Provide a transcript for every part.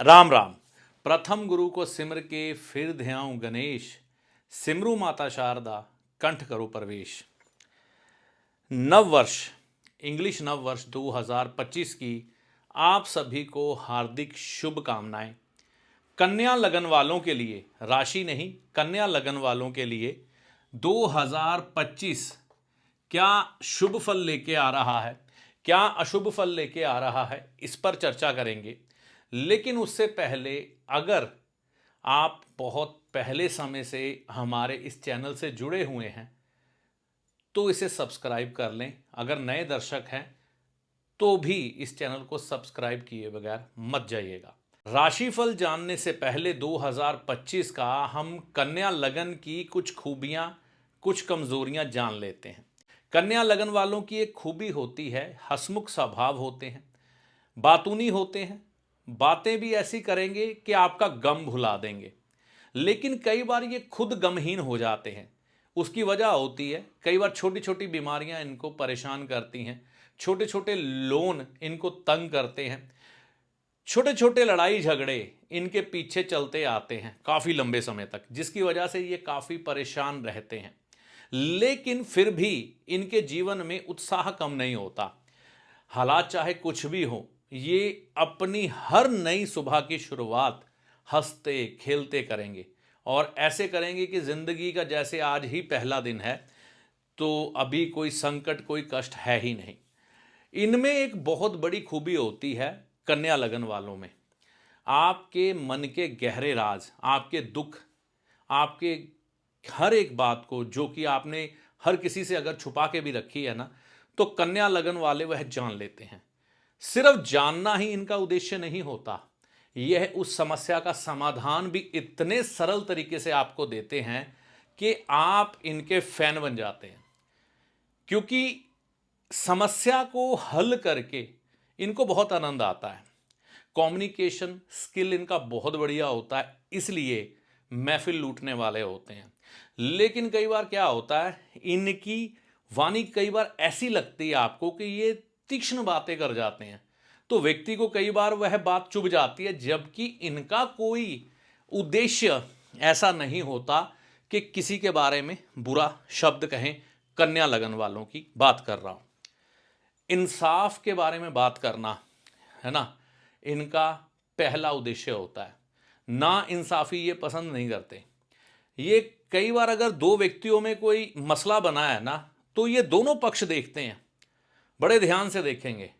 राम राम। प्रथम गुरु को सिमर के फिर ध्याऊं गणेश, सिमरू माता शारदा कंठ करो प्रवेश। नव वर्ष, इंग्लिश नव वर्ष 2025 की आप सभी को हार्दिक शुभकामनाएं। कन्या लगन वालों के लिए, राशि नहीं, कन्या लगन वालों के लिए 2025 क्या शुभ फल लेके आ रहा है, क्या अशुभ फल लेके आ रहा है, इस पर चर्चा करेंगे। लेकिन उससे पहले, अगर आप बहुत पहले समय से हमारे इस चैनल से जुड़े हुए हैं तो इसे सब्सक्राइब कर लें। अगर नए दर्शक हैं तो भी इस चैनल को सब्सक्राइब किए बगैर मत जाइएगा। राशिफल जानने से पहले 2025 का हम कन्या लगन की कुछ खूबियां, कुछ कमजोरियां जान लेते हैं। कन्या लगन वालों की एक खूबी होती है, हंसमुख स्वभाव होते हैं, बातूनी होते हैं, बातें भी ऐसी करेंगे कि आपका गम भुला देंगे। लेकिन कई बार ये खुद गमहीन हो जाते हैं। उसकी वजह होती है, कई बार छोटी छोटी बीमारियां इनको परेशान करती हैं, छोटे छोटे लोन इनको तंग करते हैं, छोटे छोटे लड़ाई झगड़े इनके पीछे चलते आते हैं काफ़ी लंबे समय तक, जिसकी वजह से ये काफ़ी परेशान रहते हैं। लेकिन फिर भी इनके जीवन में उत्साह कम नहीं होता। हालात चाहे कुछ भी हो, ये अपनी हर नई सुबह की शुरुआत हंसते खेलते करेंगे और ऐसे करेंगे कि ज़िंदगी का जैसे आज ही पहला दिन है, तो अभी कोई संकट, कोई कष्ट है ही नहीं। इनमें एक बहुत बड़ी खूबी होती है कन्या लगन वालों में, आपके मन के गहरे राज, आपके दुख, आपके हर एक बात को जो कि आपने हर किसी से अगर छुपा के भी रखी है ना, तो कन्या लगन वाले वह जान लेते हैं। सिर्फ जानना ही इनका उद्देश्य नहीं होता, यह उस समस्या का समाधान भी इतने सरल तरीके से आपको देते हैं कि आप इनके फैन बन जाते हैं। क्योंकि समस्या को हल करके इनको बहुत आनंद आता है। कम्युनिकेशन स्किल इनका बहुत बढ़िया होता है, इसलिए महफिल लूटने वाले होते हैं। लेकिन कई बार क्या होता है, इनकी वाणी कई बार ऐसी लगती है आपको कि ये तीक्ष्ण बातें कर जाते हैं, तो व्यक्ति को कई बार वह बात चुभ जाती है, जबकि इनका कोई उद्देश्य ऐसा नहीं होता कि किसी के बारे में बुरा शब्द कहें। कन्या लगन वालों की बात कर रहा हूं, इंसाफ के बारे में बात करना है ना, इनका पहला उद्देश्य होता है। ना इंसाफी ये पसंद नहीं करते। ये कई बार अगर दो व्यक्तियों में कोई मसला बना है ना, तो ये दोनों पक्ष देखते हैं, बड़े ध्यान से देखेंगे,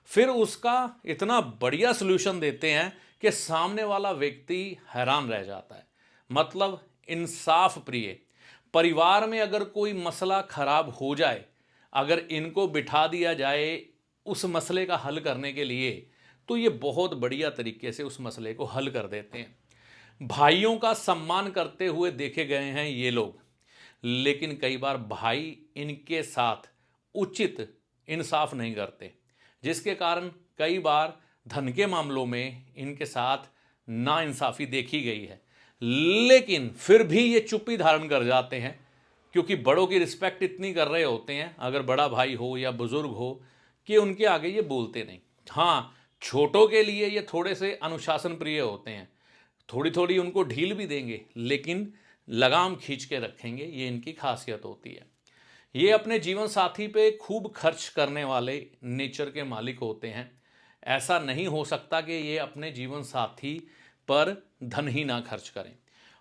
फिर उसका इतना बढ़िया सलूशन देते हैं कि सामने वाला व्यक्ति हैरान रह जाता है। मतलब इंसाफ प्रिय। परिवार में अगर कोई मसला खराब हो जाए, अगर इनको बिठा दिया जाए उस मसले का हल करने के लिए, तो ये बहुत बढ़िया तरीके से उस मसले को हल कर देते हैं। भाइयों का सम्मान करते हुए देखे गए हैं ये लोग, लेकिन कई बार भाई इनके साथ उचित इंसाफ नहीं करते, जिसके कारण कई बार धन के मामलों में इनके साथ नाइंसाफ़ी देखी गई है। लेकिन फिर भी ये चुप्पी धारण कर जाते हैं, क्योंकि बड़ों की रिस्पेक्ट इतनी कर रहे होते हैं, अगर बड़ा भाई हो या बुजुर्ग हो, कि उनके आगे ये बोलते नहीं। हाँ, छोटों के लिए ये थोड़े से अनुशासन प्रिय होते हैं, थोड़ी थोड़ी उनको ढील भी देंगे, लेकिन लगाम खींच के रखेंगे, ये इनकी खासियत होती है। ये अपने जीवन साथी पे खूब खर्च करने वाले नेचर के मालिक होते हैं। ऐसा नहीं हो सकता कि ये अपने जीवन साथी पर धन ही ना खर्च करें।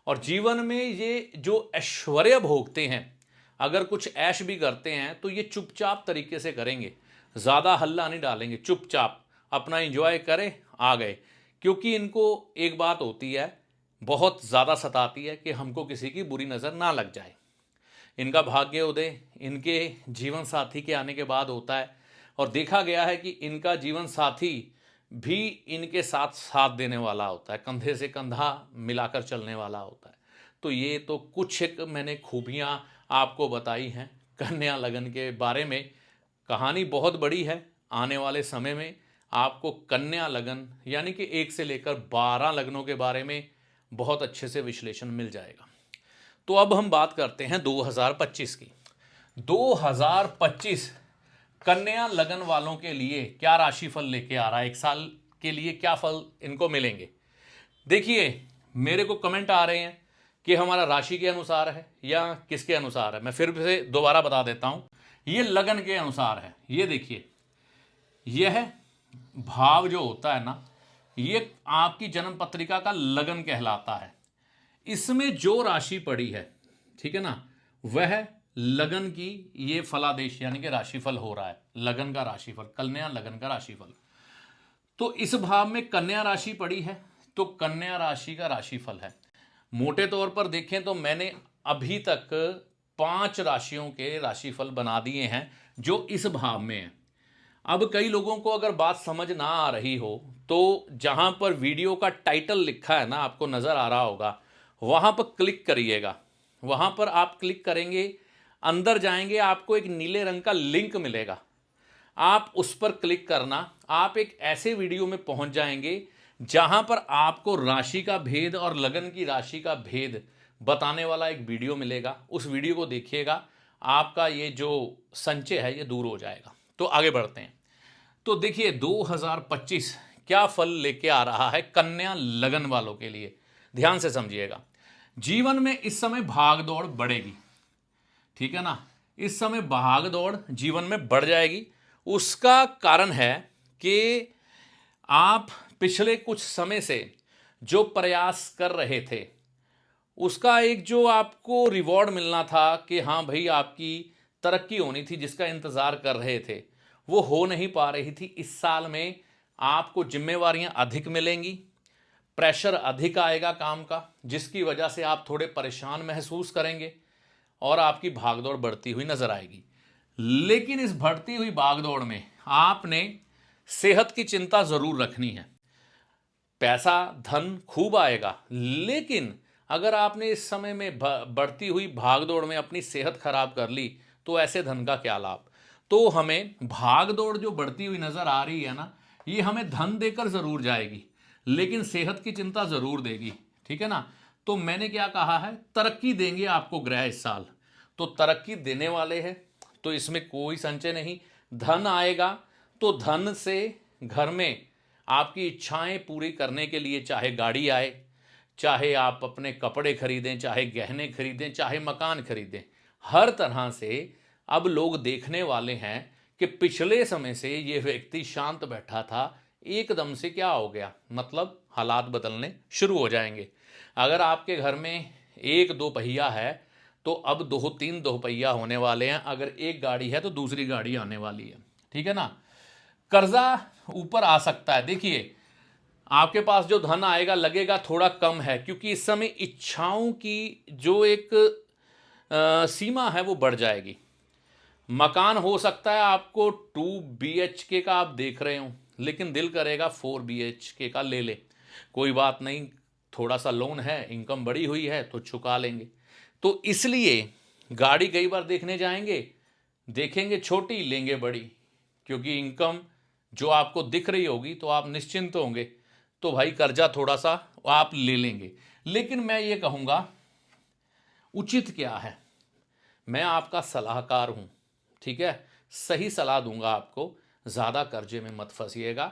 और जीवन में ये जो ऐश्वर्य भोगते हैं, अगर कुछ ऐश भी करते हैं तो ये चुपचाप तरीके से करेंगे, ज़्यादा हल्ला नहीं डालेंगे, चुपचाप अपना एंजॉय करें, आ गए। क्योंकि इनको एक बात होती है, बहुत ज़्यादा सताती है, कि हमको किसी की बुरी नज़र ना लग जाए। इनका भाग्योदय इनके जीवन साथी के आने के बाद होता है, और देखा गया है कि इनका जीवन साथी भी इनके साथ साथ देने वाला होता है, कंधे से कंधा मिलाकर चलने वाला होता है। तो ये तो कुछ एक मैंने खूबियाँ आपको बताई हैं कन्या लगन के बारे में। कहानी बहुत बड़ी है, आने वाले समय में आपको कन्या लगन यानी कि 1 से लेकर 12 लगनों के बारे में बहुत अच्छे से विश्लेषण मिल जाएगा। तो अब हम बात करते हैं 2025 की। 2025 कन्या लगन वालों के लिए क्या राशिफल लेके आ रहा है, एक साल के लिए क्या फल इनको मिलेंगे। देखिए मेरे को कमेंट आ रहे हैं कि हमारा राशि के अनुसार है या किसके अनुसार है। मैं फिर से दोबारा बता देता हूं, ये लगन के अनुसार है। ये देखिए, यह भाव जो होता है ना, ये आपकी जन्म पत्रिका का लगन कहलाता है। इसमें जो राशि पड़ी है, ठीक है ना, वह लगन की ये फलादेश यानी कि राशिफल हो रहा है। लगन का राशिफल, कन्या लगन का राशिफल। तो इस भाव में कन्या राशि पड़ी है, तो कन्या राशि का राशिफल है। मोटे तौर पर देखें तो मैंने अभी तक 5 राशियों के राशिफल बना दिए हैं जो इस भाव में है। अब कई लोगों को अगर बात समझ ना आ रही हो तो जहां पर वीडियो का टाइटल लिखा है ना, आपको नजर आ रहा होगा, वहां पर क्लिक करिएगा। वहां पर आप क्लिक करेंगे, अंदर जाएंगे, आपको एक नीले रंग का लिंक मिलेगा, आप उस पर क्लिक करना। आप एक ऐसे वीडियो में पहुंच जाएंगे जहां पर आपको राशि का भेद और लगन की राशि का भेद बताने वाला एक वीडियो मिलेगा। उस वीडियो को देखिएगा, आपका ये जो संचय है ये दूर हो जाएगा। तो आगे बढ़ते हैं। तो देखिए 2025 क्या फल लेके आ रहा है कन्या लगन वालों के लिए, ध्यान से समझिएगा। जीवन में इस समय भाग दौड़ बढ़ेगी, ठीक है ना। इस समय भाग दौड़ जीवन में बढ़ जाएगी। उसका कारण है कि आप पिछले कुछ समय से जो प्रयास कर रहे थे, उसका एक जो आपको रिवॉर्ड मिलना था कि हाँ भाई आपकी तरक्की होनी थी, जिसका इंतज़ार कर रहे थे, वो हो नहीं पा रही थी। इस साल में आपको जिम्मेवारियां अधिक मिलेंगी, प्रेशर अधिक आएगा काम का, जिसकी वजह से आप थोड़े परेशान महसूस करेंगे और आपकी भागदौड़ बढ़ती हुई नजर आएगी। लेकिन इस बढ़ती हुई भागदौड़ में आपने सेहत की चिंता जरूर रखनी है। पैसा धन खूब आएगा, लेकिन अगर आपने इस समय में बढ़ती हुई भागदौड़ में अपनी सेहत खराब कर ली तो ऐसे धन का क्या लाभ। तो हमें भागदौड़ जो बढ़ती हुई नजर आ रही है ना, ये हमें धन देकर जरूर जाएगी, लेकिन सेहत की चिंता जरूर देगी, ठीक है ना। तो मैंने क्या कहा है, तरक्की देंगे आपको ग्रह इस साल, तो तरक्की देने वाले हैं, तो इसमें कोई संचय नहीं। धन आएगा, तो धन से घर में आपकी इच्छाएं पूरी करने के लिए, चाहे गाड़ी आए, चाहे आप अपने कपड़े खरीदें, चाहे गहने खरीदें, चाहे मकान खरीदें, हर तरह से अब लोग देखने वाले हैं कि पिछले समय से ये व्यक्ति शांत बैठा था, एकदम से क्या हो गया, मतलब हालात बदलने शुरू हो जाएंगे। अगर आपके घर में 1-2 पहिया है तो अब 2-3 दोपहिया होने वाले हैं। अगर एक गाड़ी है तो दूसरी गाड़ी आने वाली है, ठीक है ना। कर्जा ऊपर आ सकता है। देखिए आपके पास जो धन आएगा लगेगा थोड़ा कम है, क्योंकि इस समय इच्छाओं की जो एक सीमा है वो बढ़ जाएगी। मकान हो सकता है आपको 2 BHK का आप देख रहे हो, लेकिन दिल करेगा 4 BHK का ले ले, कोई बात नहीं, थोड़ा सा लोन है, इनकम बढ़ी हुई है तो चुका लेंगे। तो इसलिए गाड़ी कई बार देखने जाएंगे, देखेंगे छोटी लेंगे बड़ी, क्योंकि इनकम जो आपको दिख रही होगी तो आप निश्चिंत होंगे, तो भाई कर्जा थोड़ा सा आप ले लेंगे। लेकिन मैं ये कहूँगा उचित क्या है, मैं आपका सलाहकार हूँ, ठीक है, सही सलाह दूंगा आपको। ज़्यादा कर्जे में मत फंसिएगा,